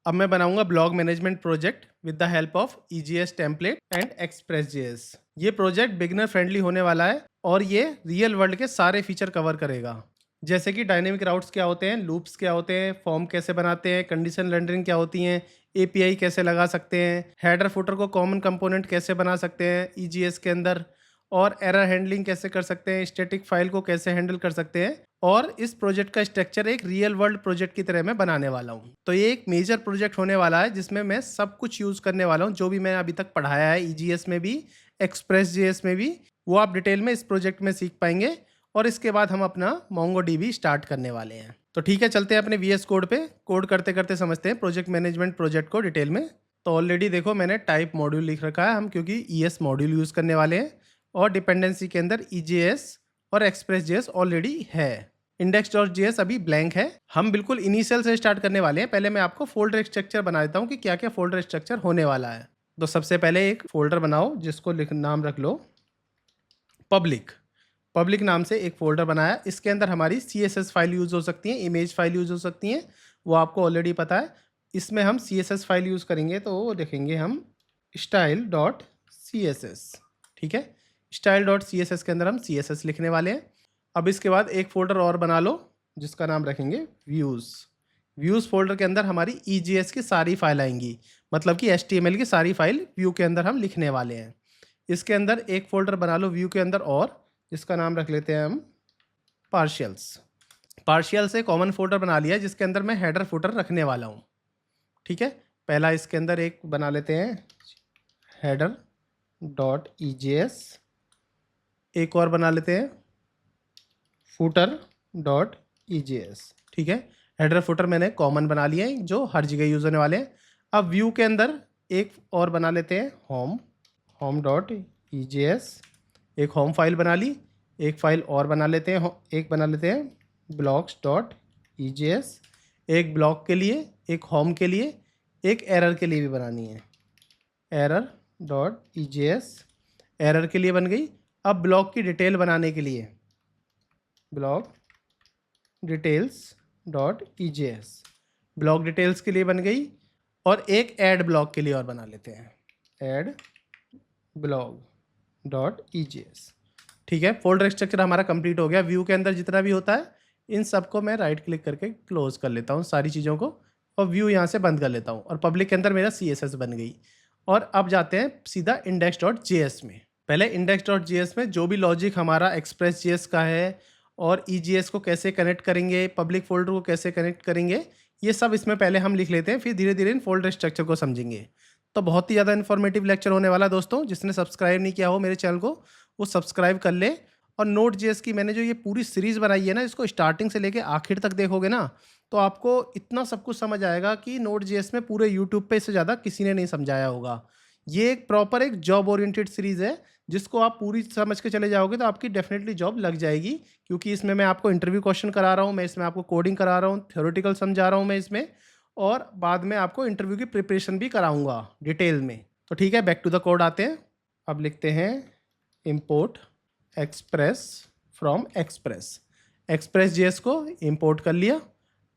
अब मैं बनाऊंगा blog management project with the help of EGS template and एक्सप्रेस.js। ये प्रोजेक्ट बिगिनर फ्रेंडली होने वाला है और ये रियल वर्ल्ड के सारे फीचर कवर करेगा, जैसे कि डायनेमिक राउट्स क्या होते हैं, लूप्स क्या होते हैं, फॉर्म कैसे बनाते हैं, कंडीशन रेंडरिंग क्या होती हैं, API कैसे लगा सकते हैं, हेडर फुटर को कॉमन कंपोनेंट कैसे बना सकते हैं EGS के अंदर, और एरर हैंडलिंग कैसे कर सकते हैं, स्टैटिक फाइल को कैसे हैंडल कर सकते हैं। और इस प्रोजेक्ट का स्ट्रक्चर एक रियल वर्ल्ड प्रोजेक्ट की तरह मैं बनाने वाला हूँ। तो ये एक मेजर प्रोजेक्ट होने वाला है जिसमें मैं सब कुछ यूज़ करने वाला हूँ, जो भी मैंने अभी तक पढ़ाया है EGS में भी, एक्सप्रेस.js में भी, वो आप डिटेल में इस प्रोजेक्ट में सीख पाएंगे। और इसके बाद हम अपना MongoDB स्टार्ट करने वाले हैं। तो ठीक है, चलते हैं अपने VS कोड पे। कोड करते करते समझते हैं प्रोजेक्ट मैनेजमेंट प्रोजेक्ट को डिटेल में। तो ऑलरेडी देखो मैंने टाइप मॉड्यूल लिख रखा है, हम क्योंकि ES मॉड्यूल यूज़ करने वाले हैं। और डिपेंडेंसी के अंदर EJS और एक्सप्रेस.js ऑलरेडी है। index.js अभी ब्लैंक है। हम बिल्कुल इनिशियल से स्टार्ट करने वाले हैं। पहले मैं आपको फोल्डर स्ट्रक्चर बना देता हूँ कि क्या क्या फोल्डर स्ट्रक्चर होने वाला है। तो सबसे पहले एक फोल्डर बनाओ जिसको नाम रख लो पब्लिक। पब्लिक नाम से एक फोल्डर बनाया। इसके अंदर हमारी CSS फाइल यूज़ हो सकती है, इमेज फाइल यूज़ हो सकती हैं, वो आपको ऑलरेडी पता है। इसमें हम CSS फाइल यूज़ करेंगे तो देखेंगे हम style.css। ठीक है, style.css के अंदर हम CSS लिखने वाले हैं। अब इसके बाद एक फोल्डर और बना लो जिसका नाम रखेंगे व्यूज़। व्यूज़ फोल्डर के अंदर हमारी EJS की सारी फाइल आएंगी, मतलब कि HTML की सारी फाइल व्यू के अंदर हम लिखने वाले हैं। इसके अंदर एक फोल्डर बना लो व्यू के अंदर और, जिसका नाम रख लेते हैं हम पार्शियल्स। पार्शियल से कॉमन फोल्डर बना लिया जिसके अंदर मैं हेडर फुटर रखने वाला हूँ। ठीक है, पहला इसके अंदर एक बना लेते हैं header.EJS, एक और बना लेते हैं footer.EJS। ठीक है, हेडर फुटर मैंने कॉमन बना लिया है जो हर जगह यूज़ होने वाले हैं। अब व्यू के अंदर एक और बना लेते हैं home.EJS, एक होम फाइल बना ली। एक फाइल और बना लेते हैं, एक बना लेते हैं blocks.EJS, एक ब्लॉक के लिए, एक होम के लिए, एक एरर के लिए भी बनानी है error.EJS। एरर के लिए बन गई। अब ब्लॉक की डिटेल बनाने के लिए ब्लॉक डिटेल्स.EJS, ब्लॉक डिटेल्स के लिए बन गई। और एक ऐड ब्लॉक के लिए और बना लेते हैं ऐड blog.EJS। ठीक है, फोल्डर स्ट्रक्चर हमारा कंप्लीट हो गया। व्यू के अंदर जितना भी होता है इन सबको मैं राइट क्लिक करके क्लोज कर लेता हूँ सारी चीज़ों को, और व्यू यहाँ से बंद कर लेता हूँ। और पब्लिक के अंदर मेरा CSS बन गई। और अब जाते हैं सीधा index.js में। पहले index.js में जो भी लॉजिक हमारा एक्सप्रेस.js का है और EJS को कैसे कनेक्ट करेंगे, पब्लिक फोल्डर को कैसे कनेक्ट करेंगे, ये सब इसमें पहले हम लिख लेते हैं, फिर धीरे धीरे इन फोल्डर स्ट्रक्चर को समझेंगे। तो बहुत ही ज़्यादा इन्फॉर्मेटिव लेक्चर होने वाला दोस्तों। जिसने सब्सक्राइब नहीं किया हो मेरे चैनल को वो सब्सक्राइब कर ले। और Node.js की मैंने जो ये पूरी सीरीज़ बनाई है ना, इसको स्टार्टिंग से लेके आखिर तक देखोगे ना तो आपको इतना सब कुछ समझ आएगा कि Node.js में पूरे यूट्यूब पे इससे ज़्यादा किसी ने नहीं समझाया होगा। ये एक प्रॉपर एक जॉब ओरिएंटेड सीरीज़ है, जिसको आप पूरी समझ के चले जाओगे तो आपकी डेफिनेटली जॉब लग जाएगी। क्योंकि इसमें मैं आपको इंटरव्यू क्वेश्चन करा रहा हूँ, मैं इसमें आपको कोडिंग करा रहा हूँ, थ्योरेटिकल समझा रहा हूँ मैं इसमें, और बाद में आपको इंटरव्यू की प्रिपरेशन भी कराऊंगा डिटेल में। तो ठीक है, बैक टू द कोड आते हैं। अब लिखते हैं इम्पोर्ट एक्सप्रेस फ्रॉम एक्सप्रेस। एक्सप्रेस.js को इंपोर्ट कर लिया।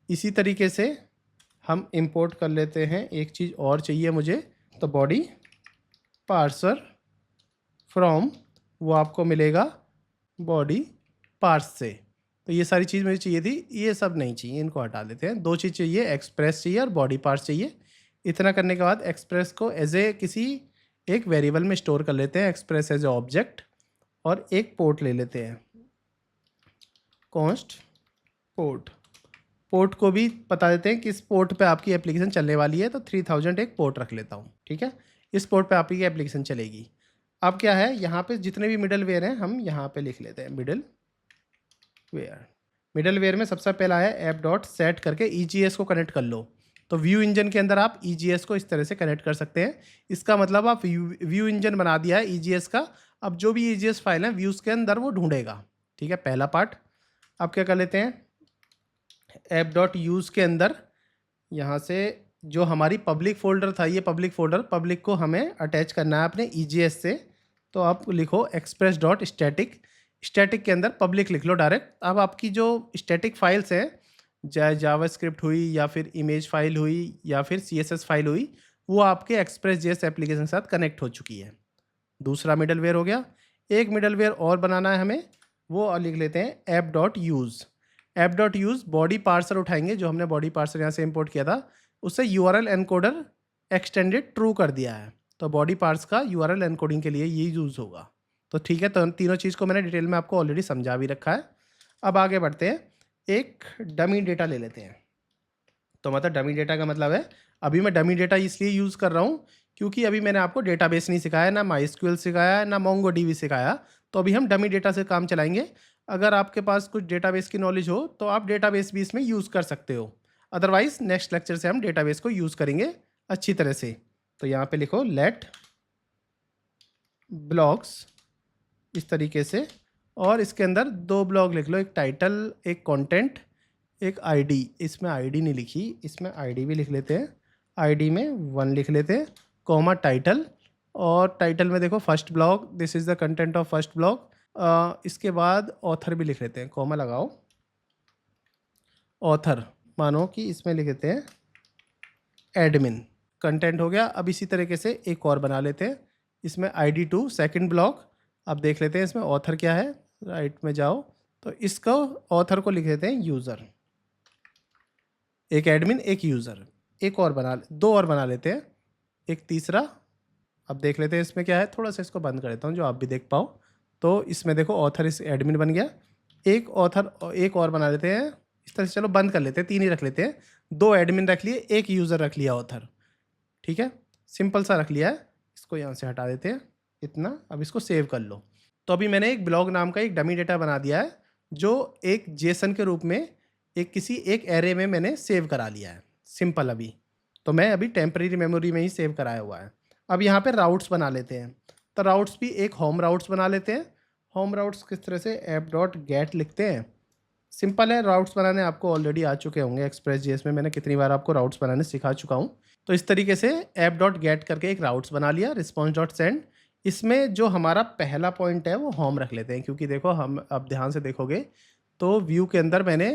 इसी तरीके से हम इंपोर्ट कर लेते हैं, एक चीज़ और चाहिए मुझे, तो बॉडी पार्सर फ्रॉम, वो आपको मिलेगा बॉडी पार्स से। तो ये सारी चीज़ मुझे चाहिए थी, ये सब नहीं चाहिए, इनको हटा देते हैं। दो चीज़ चाहिए, एक्सप्रेस चाहिए और बॉडी पार्स चाहिए। इतना करने के बाद एक्सप्रेस को एज ए किसी एक वेरिएबल में स्टोर कर लेते हैं, एक्सप्रेस एज ए ऑब्जेक्ट। और एक पोर्ट ले लेते हैं, कॉन्स्ट पोर्ट। पोर्ट को भी बता देते हैं किस पोर्ट पे आपकी एप्लीकेशन चलने वाली है, तो 3000 एक पोर्ट रख लेता हूँ। ठीक है, इस पोर्ट पे आपकी एप्लीकेशन चलेगी। अब क्या है, यहाँ पे जितने भी मिडल वेयर हैं हम यहाँ पे लिख लेते हैं मिडल वेयर। मिडल वेयर में सबसे पहला है ऐप.सेट करके EGS को कनेक्ट कर लो। तो व्यू इंजन के अंदर आप EGS को इस तरह से कनेक्ट कर सकते हैं। इसका मतलब आप व्यू इंजन बना दिया है EGS का। अब जो भी EGS फाइल है व्यूज़ के अंदर वो ढूंढेगा। ठीक है, पहला पार्ट। अब क्या कर लेते हैं, ऐप.यूज़ के अंदर यहाँ से जो हमारी पब्लिक फोल्डर था, ये पब्लिक फोल्डर, पब्लिक को हमें अटैच करना है अपने EGS से। तो आप लिखो express.static, स्टैटिक के अंदर पब्लिक लिख लो डायरेक्ट। अब आपकी जो स्टैटिक फाइल्स हैं चाहे जावास्क्रिप्ट हुई या फिर इमेज फाइल हुई या फिर CSS फाइल हुई, वो आपके एक्सप्रेस.js एप्लीकेशन के साथ कनेक्ट हो चुकी है। दूसरा मिडलवेयर हो गया। एक मिडलवेयर और बनाना है हमें, वो लिख लेते हैं app.use। app.use बॉडी पार्सर उठाएंगे, जो हमने बॉडी पार्सर यहाँ से इंपोर्ट किया था, उससे URL एनकोडर एक्सटेंडेड ट्रू कर दिया है। तो बॉडी पार्स का URL एनकोडिंग के लिए ये यूज़ होगा। तो ठीक है, तो तीनों चीज़ को मैंने डिटेल में आपको ऑलरेडी समझा भी रखा है। अब आगे बढ़ते हैं, एक डमी डेटा ले लेते हैं। तो मतलब डमी डेटा का मतलब है, अभी मैं डमी डेटा इसलिए यूज़ कर रहा हूँ क्योंकि अभी मैंने आपको डेटाबेस नहीं सिखाया, ना MySQL सिखाया, ना MongoDB सिखाया। तो अभी हम डमी डेटा से काम चलाएंगे। अगर आपके पास कुछ डेटाबेस की नॉलेज हो तो आप डेटाबेस भी इसमें यूज़ कर सकते हो। अदरवाइज नेक्स्ट लेक्चर से हम डेटाबेस को यूज़ करेंगे अच्छी तरह से। तो यहाँ पे लिखो लेट ब्लॉक्स इस तरीके से, और इसके अंदर दो ब्लॉक लिख लो, एक टाइटल, एक कंटेंट, एक आईडी। इसमें आईडी नहीं लिखी, इसमें आईडी भी लिख लेते हैं। आईडी में 1 लिख लेते हैं, कॉमा टाइटल, और टाइटल में देखो first block, this is the content of first block. इसके बाद ऑथर भी लिख लेते हैं, कॉमा लगाओ ऑथर, मानो कि इसमें लिख देते हैं एडमिन। कंटेंट हो गया। अब इसी तरीके से एक और बना लेते हैं, इसमें ID2 सेकंड ब्लॉक। अब देख लेते हैं इसमें ऑथर क्या है, राइट में जाओ, तो इसको ऑथर को लिख देते हैं यूज़र। एक एडमिन, एक यूज़र, एक और दो और बना लेते हैं, एक तीसरा। अब देख लेते हैं इसमें क्या है, थोड़ा सा इसको बंद कर देता हूँ जो आप भी देख पाओ। तो इसमें देखो ऑथर इस एडमिन बन गया। एक ऑथर, एक और बना लेते हैं इस तरह से। चलो बंद कर लेते हैं, 3 ही रख लेते हैं। 2 एडमिन रख लिए, एक यूज़र रख लिया ऑथर। ठीक है, सिंपल सा रख लिया है। इसको यहाँ से हटा देते हैं इतना। अब इसको सेव कर लो। तो अभी मैंने एक ब्लॉग नाम का एक डमी डेटा बना दिया है, जो एक जेसन के रूप में एक एरे में मैंने सेव करा लिया है। सिंपल। अभी तो मैं अभी टेम्परेरी मेमोरी में ही सेव कराया हुआ है। अब यहाँ पे राउट्स बना लेते हैं। तो राउट्स भी एक होम राउट्स बना लेते हैं। होम राउट्स किस तरह से, app.get लिखते हैं। सिंपल है, राउट्स बनाने आपको ऑलरेडी आ चुके होंगे एक्सप्रेस.js में। मैंने कितनी बार आपको राउट्स बनाने सिखा चुका हूँ। तो इस तरीके से app.get करके एक राउट्स बना लिया। response.send, इसमें जो हमारा पहला पॉइंट है वो होम रख लेते हैं, क्योंकि देखो हम अब ध्यान से देखोगे तो व्यू के अंदर मैंने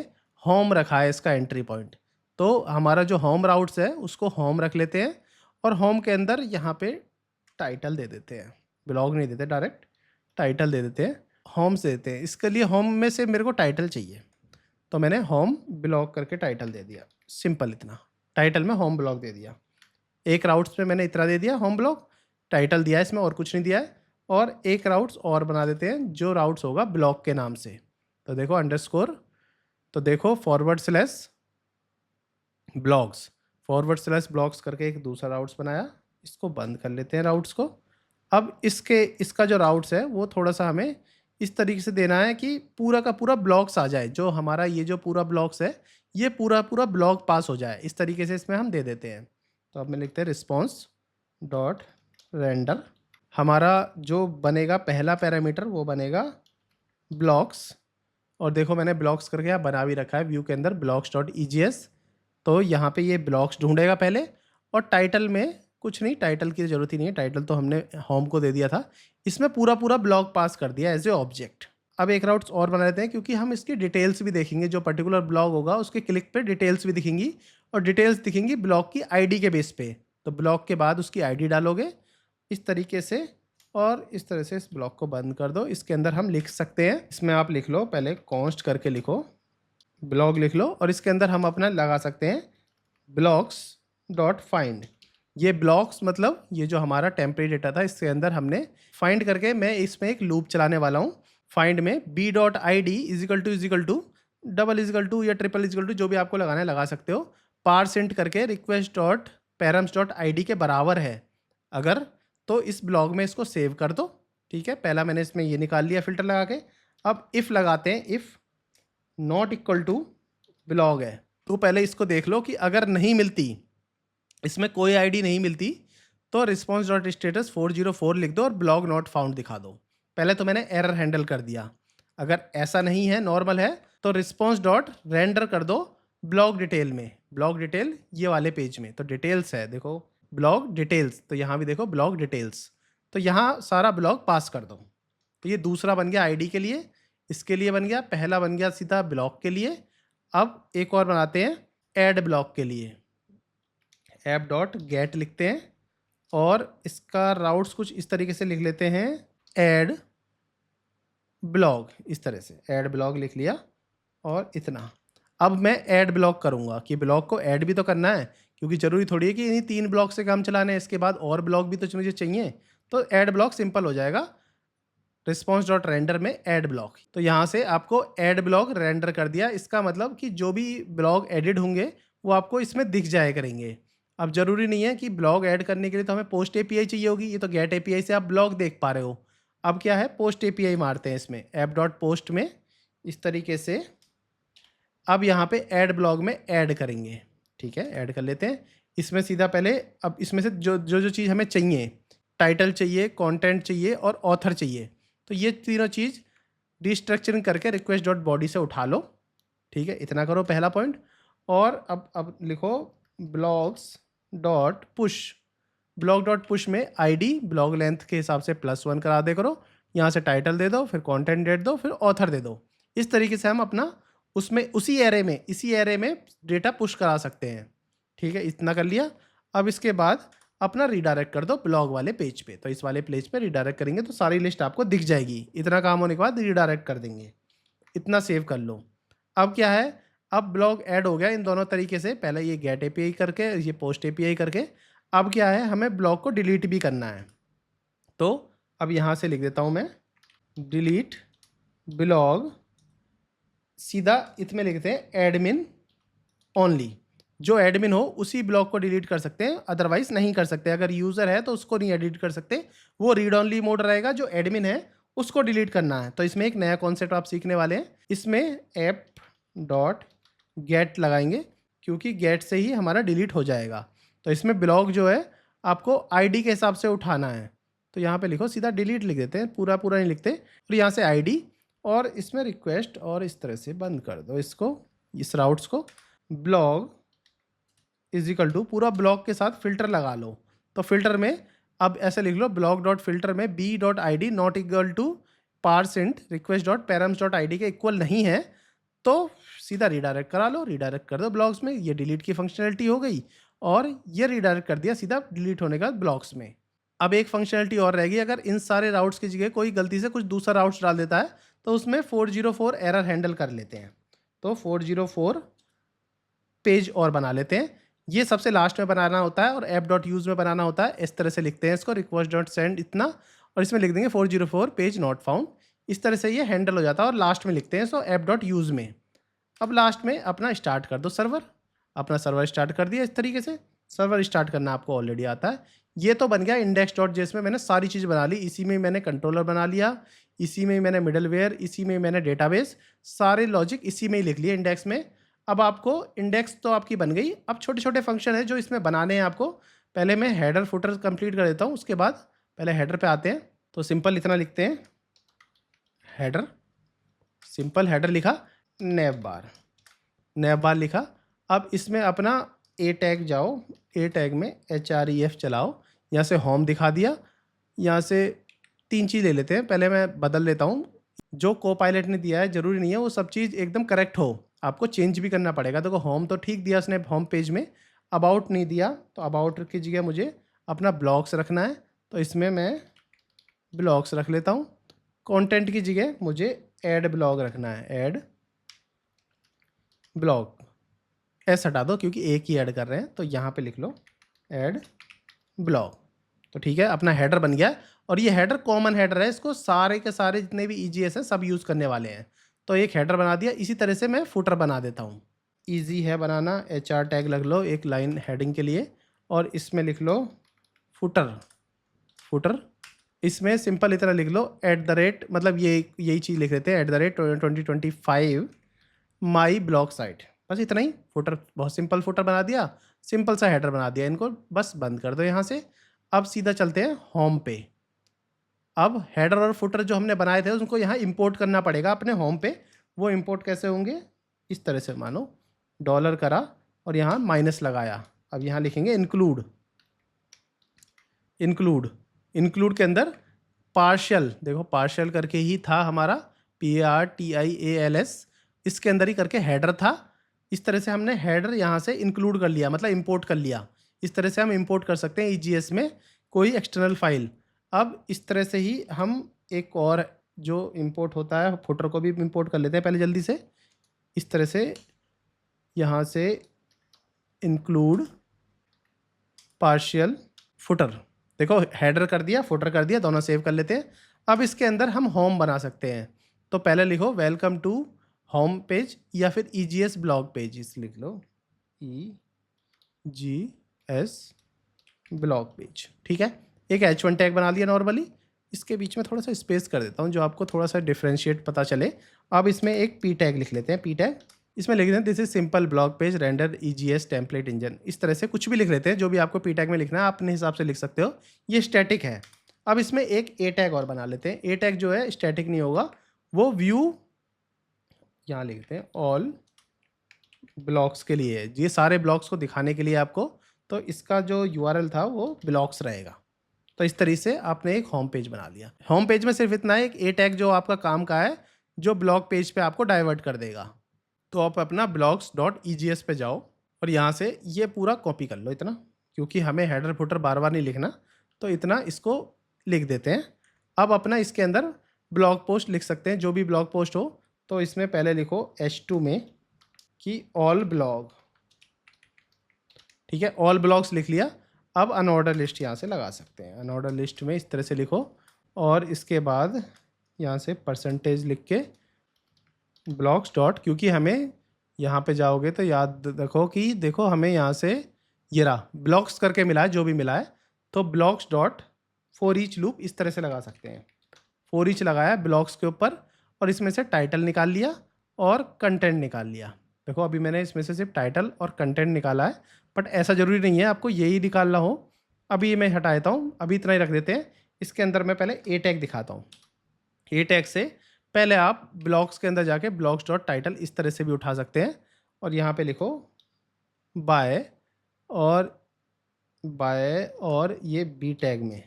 होम रखा है इसका एंट्री पॉइंट। तो हमारा जो होम राउट्स है उसको होम रख लेते हैं, और होम के अंदर यहाँ पे टाइटल दे देते हैं। ब्लॉग नहीं देते, डायरेक्ट टाइटल दे देते हैं, होम से देते हैं। इसके लिए होम में से मेरे को टाइटल चाहिए, तो मैंने होम ब्लॉग करके टाइटल दे दिया। सिंपल इतना, टाइटल में होम ब्लॉग दे दिया। एक राउट्स में मैंने इतना दे दिया, होम ब्लॉग टाइटल दिया है इसमें, और कुछ नहीं दिया है। और एक राउट्स और बना देते हैं, जो राउट्स होगा ब्लॉग के नाम से। तो देखो अंडरस्कोर, तो देखो /ब्लॉग्स, /ब्लॉग्स करके एक दूसरा राउट्स बनाया। इसको बंद कर लेते हैं राउट्स को। अब इसका जो राउट्स है वो थोड़ा सा हमें इस तरीके से देना है कि पूरा का पूरा ब्लॉक्स आ जाए। जो हमारा ये जो पूरा ब्लॉक्स है, ये पूरा पूरा ब्लॉक पास हो जाए, इस तरीके से इसमें हम दे देते हैं। तो अब मैं लिखते हैं रिस्पॉन्स डॉट रेंडर। हमारा जो बनेगा पहला पैरामीटर वो बनेगा ब्लॉक्स। और देखो मैंने ब्लॉक्स करके यहाँ बना भी रखा है व्यू के अंदर, blocks.egs। तो यहाँ पे ये ब्लॉक्स ढूंढेगा पहले। और टाइटल में कुछ नहीं, टाइटल की ज़रूरत ही नहीं है, टाइटल तो हमने होम को दे दिया था। इसमें पूरा पूरा ब्लॉक पास कर दिया एज ए ऑब्जेक्ट। अब एक राउट्स और बना लेते हैं, क्योंकि हम इसकी डिटेल्स भी देखेंगे। जो पर्टिकुलर ब्लॉग होगा उसके क्लिक पे डिटेल्स भी दिखेंगी, और डिटेल्स दिखेंगी ब्लॉग की आईडी के बेस पे। तो ब्लॉग के बाद उसकी आईडी डालोगे इस तरीके से, और इस तरह से इस ब्लॉक को बंद कर दो। इसके अंदर हम लिख सकते हैं, इसमें आप लिख लो, पहले कॉन्स्ट करके लिखो, ब्लॉग लिख लो, और इसके अंदर हम अपना लगा सकते हैं blocks.find। ये ब्लॉक्स मतलब ये जो हमारा टेम्परेरी डेटा था, इसके अंदर हमने फाइंड करके, मैं इसमें एक लूप चलाने वाला हूँ। फाइंड में b.id इजिकल टू या ट्रिपल इजिकल टू, जो भी आपको लगाना है लगा सकते हो। पारसेंट करके request dot params dot ID के बराबर है अगर, तो इस ब्लॉग में इसको सेव कर दो। ठीक है, पहला मैंने इसमें ये निकाल लिया फिल्टर लगा के। अब इफ़ लगाते हैं, if not equal to blog है, तो पहले इसको देख लो कि अगर नहीं मिलती, इसमें कोई आईडी नहीं मिलती, तो रिस्पॉन्स डॉट स्टेटस 404 लिख दो और ब्लॉग नॉट फाउंड दिखा दो। पहले तो मैंने एरर हैंडल कर दिया। अगर ऐसा नहीं है, नॉर्मल है, तो रिस्पॉन्स डॉट रेंडर कर दो ब्लॉग डिटेल में। ब्लॉग डिटेल ये वाले पेज में, तो डिटेल्स है, देखो ब्लॉग डिटेल्स, तो यहाँ भी देखो ब्लॉग डिटेल्स। तो यहाँ सारा ब्लॉग पास कर दो। तो ये दूसरा बन गया आईडी के लिए, इसके लिए बन गया, पहला बन गया सीधा ब्लॉग के लिए। अब एक और बनाते हैं ऐड ब्लॉक के लिए, ऐप डॉट गेट लिखते हैं और इसका राउट्स कुछ इस तरीके से लिख लेते हैं, ऐड ब्लॉग, इस तरह से ऐड ब्लॉग लिख लिया और इतना। अब मैं ऐड ब्लॉक करूँगा कि ब्लॉक को ऐड भी तो करना है, क्योंकि ज़रूरी थोड़ी है कि इन्हीं 3 ब्लॉक से काम चलाना है, इसके बाद और ब्लॉक भी तो मुझे चाहिए। तो ऐड ब्लॉक सिंपल हो जाएगा रिस्पॉन्स डॉट रेंडर में ऐड ब्लॉक। तो यहाँ से आपको ऐड ब्लॉक रेंडर कर दिया। इसका मतलब कि जो भी ब्लॉग एडिट होंगे वो आपको इसमें दिख जाया करेंगे। अब ज़रूरी नहीं है कि ब्लॉग ऐड करने के लिए तो हमें पोस्ट एपीआई चाहिए होगी, ये तो गेट एपीआई से आप ब्लॉग देख पा रहे हो। अब क्या है, पोस्ट एपीआई मारते हैं इसमें, ऐप डॉट पोस्ट में इस तरीके से। अब यहाँ पे ऐड ब्लॉग में ऐड करेंगे, ठीक है, ऐड कर लेते हैं। इसमें सीधा पहले अब इसमें से जो चीज़ हमें चाहिए, टाइटल चाहिए, कंटेंट चाहिए और ऑथर चाहिए, तो ये तीनों चीज़ डिस्ट्रक्चरिंग करके रिक्वेस्ट डॉट बॉडी से उठा लो, ठीक है, इतना करो पहला पॉइंट। और अब लिखो blogs dot push, blog dot push में आईडी ब्लॉग लेंथ के हिसाब से +1 करा दे करो, यहाँ से टाइटल दे दो, फिर कंटेंट डेट दो, फिर ऑथर दे दो। इस तरीके से हम अपना उसमें इसी एरे में डेटा पुश करा सकते हैं, ठीक है, इतना कर लिया। अब इसके बाद अपना रीडायरेक्ट कर दो ब्लॉग वाले पेज पे, तो इस वाले पेज पे रीडायरेक्ट करेंगे तो सारी लिस्ट आपको दिख जाएगी। इतना काम होने के बाद रीडायरेक्ट कर देंगे, इतना सेव कर लो। अब क्या है, अब ब्लॉग ऐड हो गया इन दोनों तरीके से, पहले ये गेट एपीआई करके, ये पोस्ट एपीआई करके। अब क्या है, हमें ब्लॉग को डिलीट भी करना है, तो अब यहाँ से लिख देता हूँ मैं डिलीट ब्लॉग, सीधा इसमें लिखते हैं एडमिन ओनली, जो एडमिन हो उसी ब्लॉग को डिलीट कर सकते हैं, अदरवाइज नहीं कर सकते। अगर यूज़र है तो उसको नहीं एडिट कर सकते, वो रीड ओनली मोड रहेगा, जो एडमिन है उसको डिलीट करना है। तो इसमें एक नया कॉन्सेप्ट आप सीखने वाले हैं, इसमें ऐप डॉट गेट लगाएंगे, क्योंकि गेट से ही हमारा डिलीट हो जाएगा। तो इसमें ब्लॉग जो है आपको आईडी के हिसाब से उठाना है, तो यहाँ पे लिखो, सीधा डिलीट लिख देते हैं, पूरा पूरा नहीं लिखते, और यहाँ से आईडी और इसमें रिक्वेस्ट, और इस तरह से बंद कर दो इसको, इस राउट्स को। ब्लॉग इज इक्वल टू पूरा ब्लॉग के साथ फिल्टर लगा लो, तो फिल्टर में अब ऐसे लिख लो, ब्लॉग डॉट फिल्टर में b dot I D not equal to percent request dot params dot I D के इक्वल नहीं है, तो सीधा रीडायरेक्ट करा लो, रीडायरेक्ट कर दो ब्लॉग्स में। ये डिलीट की फंक्शनलिटी हो गई, और ये रीडायरेक्ट कर दिया सीधा डिलीट होने के बाद ब्लॉग्स में। अब एक फंक्शनलिटी और रहेगी, अगर इन सारे राउट्स की जगह कोई गलती से कुछ दूसरा राउट्स डाल देता है तो उसमें 404 एरर हैंडल कर लेते हैं, तो 404 पेज और बना लेते हैं। ये सबसे लास्ट में बनाना होता है और ऐप डॉट यूज़ में बनाना होता है। इस तरह से लिखते हैं इसको, रिक्वेस्ट डॉट सेंड इतना, और इसमें लिख देंगे 404 पेज नॉट फाउंड। इस तरह से ये हैंडल हो जाता है, और लास्ट में लिखते हैं इसको ऐप डॉट यूज़ में। अब लास्ट में अपना स्टार्ट कर दो सर्वर, अपना सर्वर स्टार्ट कर दिया। इस तरीके से सर्वर स्टार्ट करना आपको ऑलरेडी आता है। ये तो बन गया इंडेक्स डॉट जेएस में मैंने सारी चीज़ बना ली, इसी में मैंने कंट्रोलर बना लिया, इसी में मैंने मिडलवेयर, इसी में मैंने डेटाबेस, सारे लॉजिक इसी में ही लिख लिए इंडेक्स में। अब आपको इंडेक्स तो आपकी बन गई, अब छोटे छोटे फंक्शन है जो इसमें बनाने हैं आपको। पहले मैं हेडर फुटर कंप्लीट कर देता हूँ, उसके बाद पहले हेडर पे आते हैं। तो सिंपल इतना लिखते हैं, हेडर, सिंपल हेडर लिखा, नैव बार लिखा। अब इसमें अपना ए टैग जाओ, ए टैग में href चलाओ, यहाँ से होम दिखा दिया, यहाँ से 3 चीज़ ले लेते हैं, पहले मैं बदल लेता हूँ। जो कोपायलट ने दिया है ज़रूरी नहीं है वो सब चीज़ एकदम करेक्ट हो, आपको चेंज भी करना पड़ेगा। देखो होम तो ठीक दिया उसने होम पेज में, अबाउट नहीं दिया, तो अबाउट की जगह मुझे अपना ब्लॉग्स रखना है, तो इसमें मैं ब्लॉग्स रख लेता हूँ। कंटेंट की जगह मुझे ऐड ब्लॉग रखना है, ऐड ब्लॉग, एस हटा दो क्योंकि एक ही ऐड कर रहे हैं, तो यहाँ पे लिख लो ऐड ब्लॉग। तो ठीक है, अपना हेडर बन गया, और ये हेडर कॉमन हेडर है, इसको सारे के सारे जितने भी ईजीएस हैं सब यूज़ करने वाले हैं। तो एक हेडर बना दिया। इसी तरह से मैं फुटर बना देता हूँ, ईजी है बनाना, HR टैग लग लो एक लाइन हेडिंग के लिए, और इसमें लिख लो फुटर। इसमें सिंपल इतना लिख लो @ मतलब यही चीज़ लिख देते हैं, @2025 माई ब्लॉग साइट, बस इतना ही। फुटर बहुत सिंपल फुटर बना दिया, सिंपल सा हेडर बना दिया, इनको बस बंद कर दो यहाँ से। अब सीधा चलते हैं होम पे। अब हेडर और फुटर जो हमने बनाए थे उनको यहाँ इंपोर्ट करना पड़ेगा अपने होम पे। वो इंपोर्ट कैसे होंगे, इस तरह से, मानो डॉलर करा और यहाँ माइनस लगाया। अब यहाँ लिखेंगे इंक्लूड के अंदर पार्शियल, देखो पार्शियल करके ही था हमारा, PARTIALS, इसके अंदर ही करके हेडर था। इस तरह से हमने हेडर यहाँ से इंक्लूड कर लिया, मतलब इंपोर्ट कर लिया। इस तरह से हम इंपोर्ट कर सकते हैं ईजीएस में कोई एक्सटर्नल फाइल। अब इस तरह से ही हम एक और जो इंपोर्ट होता है फुटर को भी इंपोर्ट कर लेते हैं पहले जल्दी से। इस तरह से यहाँ से इंक्लूड पार्शियल फुटर, देखो हेडर कर दिया, फुटर कर दिया, दोनों सेव कर लेते हैं। अब इसके अंदर हम होम बना सकते हैं। तो पहले लिखो वेलकम टू होम पेज या फिर EGS ब्लॉग पेज, इस लिख लो EGS ब्लॉग पेज, ठीक है। एक H1 टैग बना लिया नॉर्मली, इसके बीच में थोड़ा सा स्पेस कर देता हूँ जो आपको थोड़ा सा डिफ्रेंशिएट पता चले। अब इसमें एक P टैग लिख लेते हैं, P टैग, इसमें लिख देते हैं this is simple blog page render EGS template engine. इस तरह से कुछ भी लिख लेते हैं, जो भी आपको P टैग में लिखना है आप अपने हिसाब से लिख सकते हो, ये स्टैटिक है। अब इसमें एक A टैग और बना लेते हैं। A टैग जो है स्टैटिक नहीं होगा, वो व्यू, यहाँ लिखते हैं ऑल ब्लॉक्स के लिए है, ये सारे ब्लॉक्स को दिखाने के लिए आपको। तो इसका जो URL था वो ब्लॉक्स रहेगा। तो इस तरीके से आपने एक होम पेज बना लिया। होम पेज में सिर्फ इतना है, एक A टैग जो आपका काम का है, जो ब्लॉग पेज पे आपको डाइवर्ट कर देगा। तो आप अपना blogs.egs पे जाओ और यहाँ से ये पूरा कॉपी कर लो इतना, क्योंकि हमें हेडर फुटर बार बार नहीं लिखना, तो इतना इसको लिख देते हैं। अब अपना इसके अंदर ब्लॉग पोस्ट लिख सकते हैं, जो भी ब्लॉग पोस्ट हो। तो इसमें पहले लिखो H2 में कि ऑल ब्लॉग, ठीक है, ऑल ब्लॉग्स लिख लिया। अब अनऑर्डर लिस्ट यहाँ से लगा सकते हैं, अनऑर्डर लिस्ट में इस तरह से लिखो और इसके बाद यहाँ से परसेंटेज लिख के ब्लॉग्स डॉट, क्योंकि हमें यहाँ पे जाओगे तो याद रखो कि देखो हमें यहाँ से ये रहा ब्लॉक्स करके मिला है, जो भी मिला है। तो blocks dot for each loop इस तरह से लगा सकते हैं। फॉर ईच लगाया ब्लॉक्स के ऊपर और इसमें से टाइटल निकाल लिया और कंटेंट निकाल लिया। देखो अभी मैंने इसमें से सिर्फ टाइटल और कंटेंट निकाला है, बट ऐसा ज़रूरी नहीं है आपको यही निकालना हो। अभी मैं हटा देता हूँ, अभी इतना ही रख देते हैं। इसके अंदर मैं पहले A टैग दिखाता हूँ। A टैग से पहले आप ब्लॉक्स के अंदर जाके ब्लॉक्स डॉट टाइटल इस तरह से भी उठा सकते हैं और यहाँ पे लिखो बाय और ये B टैग में,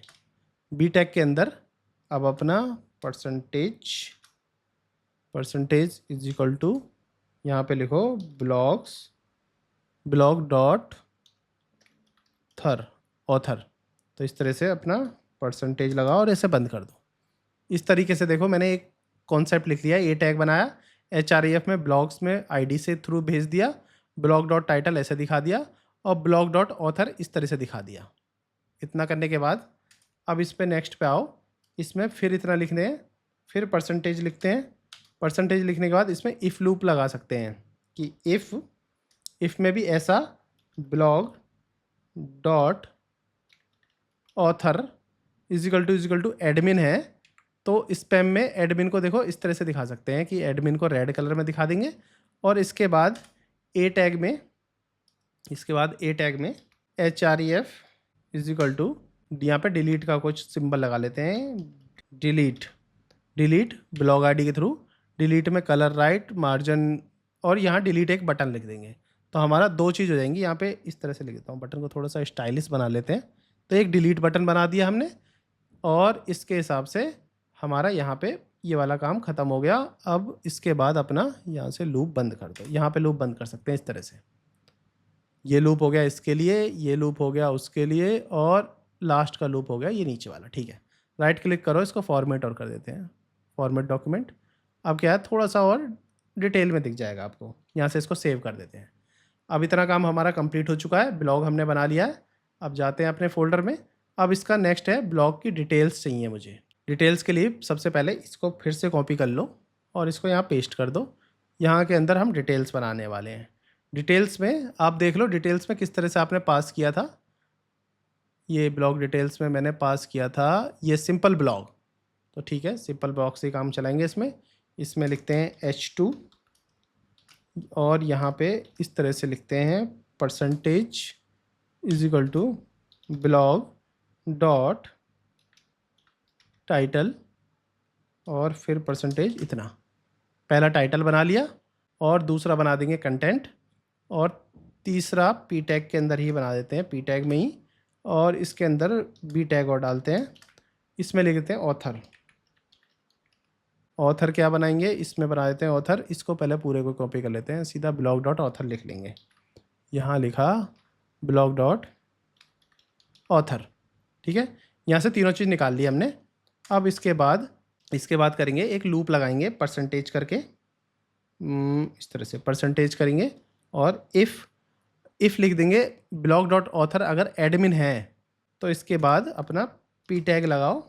B टैग के अंदर अब अपना परसेंटेज इज इक्वल टू यहाँ पे लिखो ब्लॉग डॉट ऑथर। तो इस तरह से अपना परसेंटेज लगाओ और इसे बंद कर दो। इस तरीके से देखो मैंने एक कॉन्सेप्ट लिख लिया, A टैग बनाया, HREF में ब्लॉग्स में ID से थ्रू भेज दिया, ब्लॉग डॉट टाइटल ऐसे दिखा दिया और ब्लॉग डॉट ऑथर इस तरह से दिखा दिया। इतना करने के बाद अब इस पर नेक्स्ट पे आओ, इसमें फिर इतना लिखते हैं, फिर परसेंटेज लिखते हैं। परसेंटेज लिखने के बाद इसमें इफ़ लूप लगा सकते हैं कि इफ़ में भी ऐसा blog dot author is equal to admin है, तो स्पैम में एडमिन को देखो इस तरह से दिखा सकते हैं कि एडमिन को रेड कलर में दिखा देंगे। और इसके बाद A टैग में HREF इजिकल टू यहाँ पे डिलीट का कुछ सिंबल लगा लेते हैं, डिलीट ब्लॉग ID के थ्रू। डिलीट में कलर राइट मार्जिन और यहाँ डिलीट एक बटन लिख देंगे, तो हमारा दो चीज़ हो जाएंगी। यहाँ पे इस तरह से लिख देता हूँ, बटन को थोड़ा सा स्टाइलिश बना लेते हैं। तो एक डिलीट बटन बना दिया हमने और इसके हिसाब से हमारा यहाँ पे ये वाला काम ख़त्म हो गया। अब इसके बाद अपना यहाँ से लूप बंद कर दो, यहाँ पे लूप बंद कर सकते हैं इस तरह से। ये लूप हो गया इसके लिए, ये लूप हो गया उसके लिए और लास्ट का लूप हो गया ये नीचे वाला, ठीक है। राइट क्लिक करो, इसको फॉर्मेट और कर देते हैं, फॉर्मेट डॉक्यूमेंट। अब क्या है थोड़ा सा और डिटेल में दिख जाएगा आपको। यहाँ से इसको सेव कर देते हैं। अब इतना काम हमारा कंप्लीट हो चुका है, ब्लॉग हमने बना लिया है। अब जाते हैं अपने फोल्डर में। अब इसका नेक्स्ट है ब्लॉग की डिटेल्स चाहिए मुझे। डिटेल्स के लिए सबसे पहले इसको फिर से कॉपी कर लो और इसको यहाँ पेस्ट कर दो। यहाँ के अंदर हम डिटेल्स बनाने वाले हैं। डिटेल्स में आप देख लो डिटेल्स में किस तरह से आपने पास किया था। ये ब्लॉग डिटेल्स में मैंने पास किया था ये सिंपल ब्लॉग, तो ठीक है सिंपल ब्लॉग से काम चलाएंगे। इसमें लिखते हैं H2 और यहाँ पे इस तरह से लिखते हैं percentage is equal to blog dot title और फिर परसेंटेज इतना। पहला टाइटल बना लिया और दूसरा बना देंगे कंटेंट और तीसरा P टैग के अंदर ही बना देते हैं, P टैग में ही, और इसके अंदर B टैग और डालते हैं। इसमें लिख देते हैं ऑथर। ऑथर क्या बनाएंगे, इसमें बना देते हैं ऑथर, इसको पहले पूरे को कॉपी कर लेते हैं, सीधा ब्लॉग डॉट ऑथर लिख लेंगे। यहाँ लिखा ब्लॉग डॉट ऑथर, ठीक है। यहाँ से तीनों चीज़ निकाल ली हमने। अब इसके बाद करेंगे एक लूप लगाएंगे परसेंटेज करके, इस तरह से परसेंटेज करेंगे और इफ़ लिख देंगे ब्लॉग डॉट ऑथर अगर एडमिन है, तो इसके बाद अपना पी टैग लगाओ।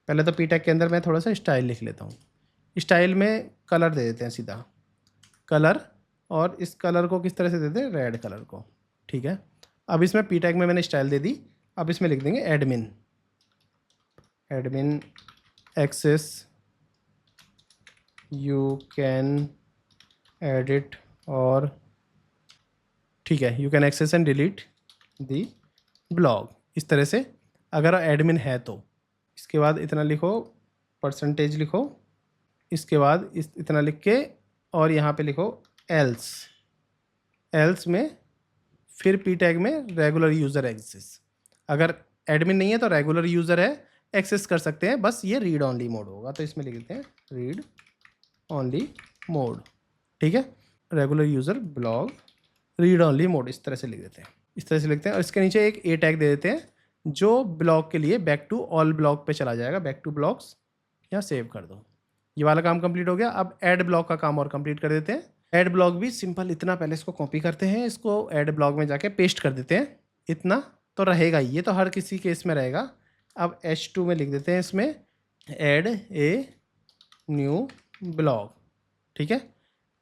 पहले तो पी टैग के अंदर मैं थोड़ा सा स्टाइल लिख लेता हूँ। स्टाइल में कलर दे देते हैं, सीधा कलर, और इस कलर को किस तरह से देते हैं, रेड कलर को, ठीक है। अब इसमें पी टैग में मैंने स्टाइल दे दी। अब इसमें लिख देंगे admin access you can edit, और ठीक है, you can access and delete the blog, इस तरह से अगर एडमिन है तो। इसके बाद इतना लिखो, परसेंटेज लिखो, इसके बाद इतना लिख के और यहाँ पे लिखो एल्स में फिर पी टैग में रेगुलर यूज़र एक्सेस। अगर एडमिन नहीं है तो रेगुलर यूज़र है, एक्सेस कर सकते हैं, बस ये रीड ऑनली मोड होगा, तो इसमें लिख देते हैं रीड ऑनली मोड, ठीक है। Regular user blog read only mode, इस तरह से लिख देते हैं, इस तरह से लिखते हैं। और इसके नीचे एक ए टैग दे देते हैं जो ब्लॉग के लिए बैक टू ऑल ब्लॉग पे चला जाएगा, बैक टू ब्लॉग्स, यहाँ सेव कर दो। ये वाला काम कंप्लीट हो गया। अब ऐड ब्लॉग का काम और कंप्लीट कर देते हैं। ऐड ब्लॉग भी सिंपल, इतना पहले इसको कॉपी करते हैं, इसको ऐड ब्लॉग में जाके पेस्ट कर देते हैं। इतना तो रहेगा ही, ये तो हर किसी केस में रहेगा। अब H2 में लिख देते हैं इसमें ऐड ए न्यू ब्लॉग, ठीक है।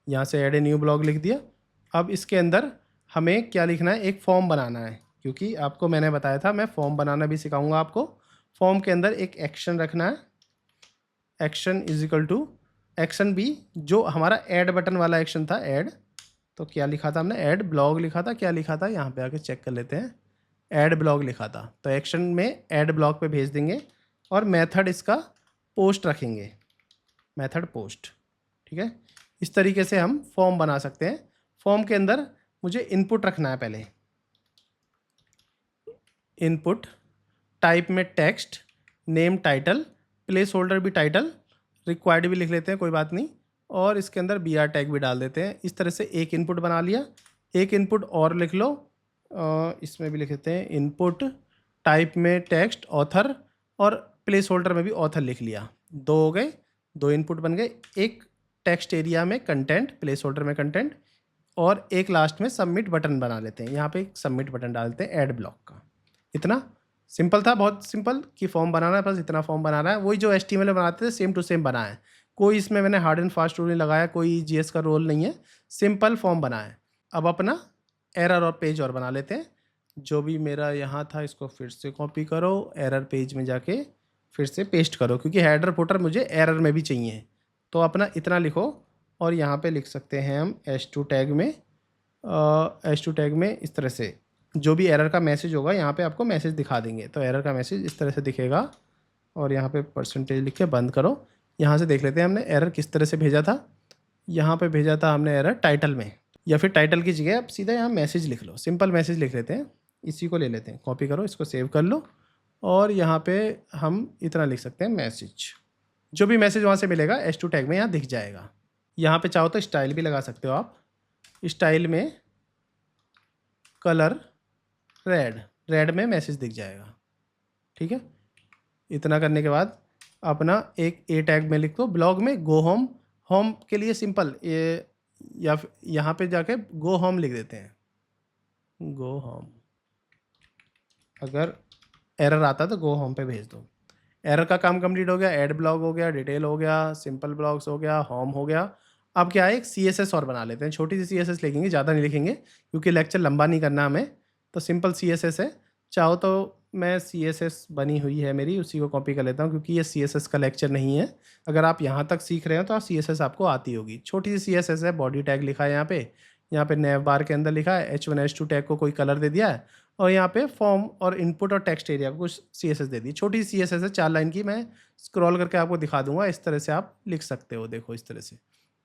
यहाँ से ऐड ए न्यू ब्लॉग लिख दिया। अब इसके अंदर हमें क्या लिखना है, एक फॉर्म बनाना है, क्योंकि आपको मैंने बताया था मैं फॉर्म बनाना भी सिखाऊंगा आपको। फॉर्म के अंदर एक एक्शन रखना है, action is equal to action B, जो हमारा ऐड बटन वाला एक्शन था ऐड, तो क्या लिखा था हमने, ऐड ब्लॉग लिखा था, क्या लिखा था यहाँ पे आके चेक कर लेते हैं, ऐड ब्लॉग लिखा था। तो एक्शन में ऐड ब्लॉग पे भेज देंगे और मेथड इसका पोस्ट रखेंगे, मेथड पोस्ट, ठीक है। इस तरीके से हम फॉर्म बना सकते हैं। फॉर्म के अंदर मुझे इनपुट रखना है पहले, इनपुट टाइप में text, name title, place holder भी टाइटल, रिक्वायर्ड भी लिख लेते हैं, कोई बात नहीं, और इसके अंदर बी आर टैग भी डाल देते हैं। इस तरह से एक इनपुट बना लिया। एक इनपुट और लिख लो, इसमें भी लिख लेते हैं इनपुट टाइप में टेक्स्ट ऑथर, और प्लेस होल्डर में भी ऑथर लिख लिया। दो हो गए, दो इनपुट बन गए। एक टेक्स्ट एरिया में कंटेंट, प्लेस होल्डर में कंटेंट, और एक लास्ट में सबमिट बटन बना लेते हैं। यहाँ पे एक सबमिट बटन डालते हैं ऐड ब्लॉक का। इतना सिंपल था, बहुत सिंपल, कि फॉर्म बनाना है, बस इतना फॉर्म बनाना है। वही जो HTML में बनाते थे सेम टू सेम बना है, कोई इसमें मैंने हार्ड एंड फास्ट रूल नहीं लगाया, कोई GS का रोल नहीं है, सिंपल फॉर्म बना है। अब अपना एरर और पेज और बना लेते हैं। जो भी मेरा यहाँ था इसको फिर से कॉपी करो, एरर पेज में जाके फिर से पेस्ट करो, क्योंकि हेडर फुटर मुझे एरर में भी चाहिए। तो अपना इतना लिखो और यहाँ पे लिख सकते हैं हम H2 टैग में इस तरह से जो भी एरर का मैसेज होगा यहाँ पे आपको मैसेज दिखा देंगे। तो एरर का मैसेज इस तरह से दिखेगा, और यहाँ पे परसेंटेज लिख के बंद करो। यहाँ से देख लेते हैं हमने एरर किस तरह से भेजा था। यहाँ पे भेजा था हमने एरर टाइटल में, या फिर टाइटल की जगह आप सीधा यहाँ मैसेज लिख लो, सिंपल मैसेज लिख लेते हैं। इसी को ले लेते हैं, कॉपी करो, इसको सेव कर लो, और यहाँ पे हम इतना लिख सकते हैं मैसेज। जो भी मैसेज वहाँ से मिलेगा H2 टैग में यहाँ दिख जाएगा। यहाँ पे चाहो तो स्टाइल भी लगा सकते हो आप। स्टाइल में कलर रेड में मैसेज दिख जाएगा, ठीक है। इतना करने के बाद अपना एक ए टैग में लिख दो, ब्लॉग में गो होम। होम के लिए सिंपल ये, या यहाँ पे जाके गो होम लिख देते हैं, गो होम। अगर एरर आता तो गो होम पे भेज दो। एरर का काम कंप्लीट हो गया, ऐड ब्लॉग हो गया, डिटेल हो गया, सिंपल ब्लॉग्स हो गया, होम हो गया। अब क्या है, एक CSS और बना लेते हैं। छोटी सी CSS लिखेंगे, ज़्यादा नहीं लिखेंगे क्योंकि लेक्चर लंबा नहीं करना हमें। तो सिंपल CSS है। चाहो तो मैं CSS बनी हुई है मेरी, उसी को कॉपी कर लेता हूँ, क्योंकि ये CSS का लेक्चर नहीं है। अगर आप यहाँ तक सीख रहे हो तो CSS आपको आती होगी। छोटी सी CSS है, बॉडी टैग लिखा है यहाँ पे नेव बार के अंदर लिखा है H1 H2 टैग को कोई कलर दे दिया है, और यहाँ पे फॉर्म और इनपुट और टेक्स्ट एरिया को कुछ CSS दे दी। छोटी सी CSS है, 4 लाइन की। मैं स्क्रॉल करके आपको दिखा दूंगा, इस तरह से आप लिख सकते हो। देखो इस तरह से,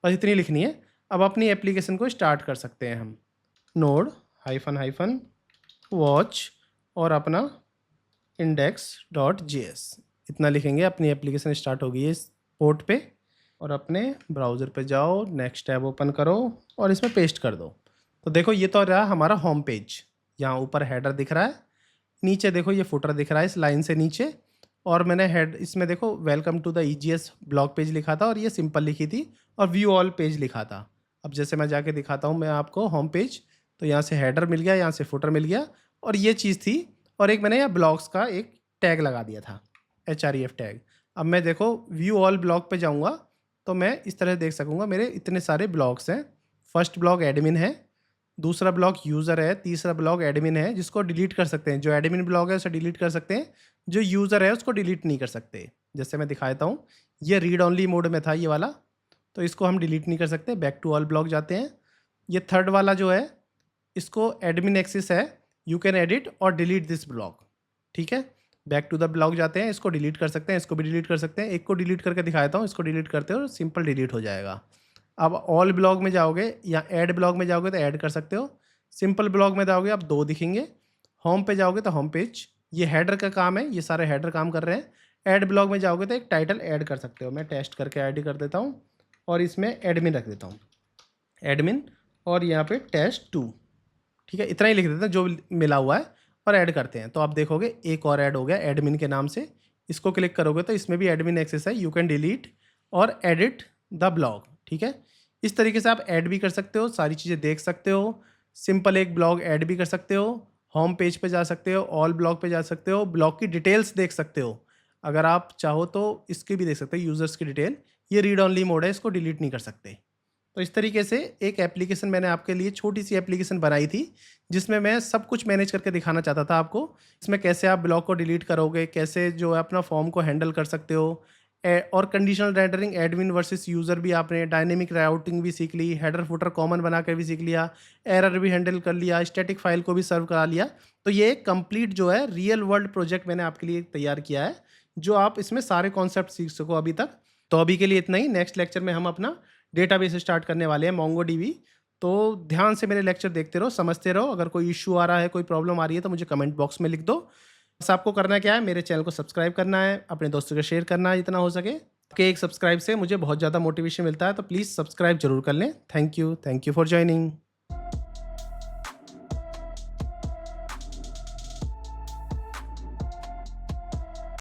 बस इतनी लिखनी है। अब अपनी एप्लीकेशन को स्टार्ट कर सकते हैं हम। नोड -- वॉच और अपना index.js, इतना लिखेंगे, अपनी एप्लीकेशन स्टार्ट होगी इस पोर्ट पे। और अपने ब्राउज़र पे जाओ, नेक्स्ट टैब ओपन करो और इसमें पेस्ट कर दो। तो देखो ये तो रहा हमारा होम पेज। यहाँ ऊपर हेडर दिख रहा है, नीचे देखो ये फुटर दिख रहा है इस लाइन से नीचे, और मैंने हेड इसमें देखो welcome to the EGS blog page लिखा था और ये सिंपल लिखी थी और व्यू ऑल पेज लिखा था। अब जैसे मैं जाके दिखाता हूँ मैं आपको होम पेज, तो यहाँ से हेडर मिल गया, यहाँ से फुटर मिल गया और ये चीज़ थी, और एक मैंने यहाँ ब्लॉग्स का एक टैग लगा दिया था, HREF टैग। अब मैं देखो व्यू ऑल ब्लॉग पे जाऊँगा तो मैं इस तरह देख सकूँगा मेरे इतने सारे ब्लॉग्स हैं। फर्स्ट ब्लॉग एडमिन है, दूसरा ब्लॉग यूज़र है, तीसरा ब्लॉग एडमिन है जिसको डिलीट कर सकते हैं। जो एडमिन ब्लॉग है उसे डिलीट कर सकते हैं, जो यूज़र है उसको डिलीट नहीं कर सकते। जैसे मैं दिखाता हूँ, ये रीड ओनली मोड में था ये वाला, तो इसको हम डिलीट नहीं कर सकते। बैक टू ऑल ब्लॉग जाते हैं। ये थर्ड वाला जो है इसको एडमिन एक्सेस है, यू कैन एडिट और डिलीट दिस ब्लॉग, ठीक है। बैक टू द ब्लॉग जाते हैं, इसको डिलीट कर सकते हैं, इसको भी डिलीट कर सकते हैं। एक को डिलीट करके दिखाता हूँ, इसको डिलीट करते हो सिंपल डिलीट हो जाएगा। अब ऑल ब्लॉग में जाओगे या ऐड ब्लॉग में जाओगे तो ऐड कर सकते हो। सिंपल ब्लॉग में जाओगे आप 2 दिखेंगे। होम पे जाओगे तो होम पेज, ये हेडर का काम है, ये सारे हेडर काम कर रहे हैं। ऐड ब्लॉग में जाओगे तो एक टाइटल ऐड कर सकते हो। मैं टेस्ट करके ऐड कर देता हूँ और इसमें एडमिन रख देता हूँ, एडमिन, और यहाँ पे टेस्ट 2, ठीक है। इतना ही लिख देते हैं जो मिला हुआ है और ऐड करते हैं। तो आप देखोगे एक और ऐड हो गया एडमिन के नाम से। इसको क्लिक करोगे तो इसमें भी एडमिन एक्सेस है, यू कैन डिलीट और एडिट द ब्लॉग, ठीक है। इस तरीके से आप ऐड भी कर सकते हो, सारी चीज़ें देख सकते हो। सिंपल एक ब्लॉग ऐड भी कर सकते हो, होम पेज पे जा सकते हो, ऑल ब्लॉग पे जा सकते हो, ब्लॉग की डिटेल्स देख सकते हो। अगर आप चाहो तो इसकी भी देख सकते हो, यूज़र्स की डिटेल। ये रीड ओनली मोड है, इसको डिलीट नहीं कर सकते। तो इस तरीके से एक एप्लीकेशन मैंने आपके लिए छोटी सी एप्लीकेशन बनाई थी जिसमें मैं सब कुछ मैनेज करके दिखाना चाहता था आपको। इसमें कैसे आप ब्लॉग को डिलीट करोगे, कैसे जो है अपना फॉर्म को हैंडल कर सकते हो, और conditional rendering, admin versus user भी आपने, डायनेमिक राउटिंग भी सीख ली, हेडर फुटर कॉमन बना कर भी सीख लिया, एरर भी हैंडल कर लिया, स्टैटिक फाइल को भी सर्व करा लिया। तो ये एक कंप्लीट जो है रियल वर्ल्ड प्रोजेक्ट मैंने आपके लिए तैयार किया है, जो आप इसमें सारे कॉन्सेप्ट सीख सको अभी तक। तो अभी के लिए इतना ही। नेक्स्ट लेक्चर में हम अपना डेटाबेस स्टार्ट करने वाले हैं, MongoDB। तो ध्यान से मेरे लेक्चर देखते रहो, समझते रहो। अगर कोई इशू आ रहा है, कोई प्रॉब्लम आ रही है तो मुझे कमेंट बॉक्स में लिख दो। बस आपको करना क्या है, मेरे चैनल को सब्सक्राइब करना है, अपने दोस्तों को शेयर करना है जितना हो सके। आपके एक सब्सक्राइब से मुझे बहुत ज़्यादा मोटिवेशन मिलता है, तो प्लीज़ सब्सक्राइब जरूर कर लें। Thank you for joining.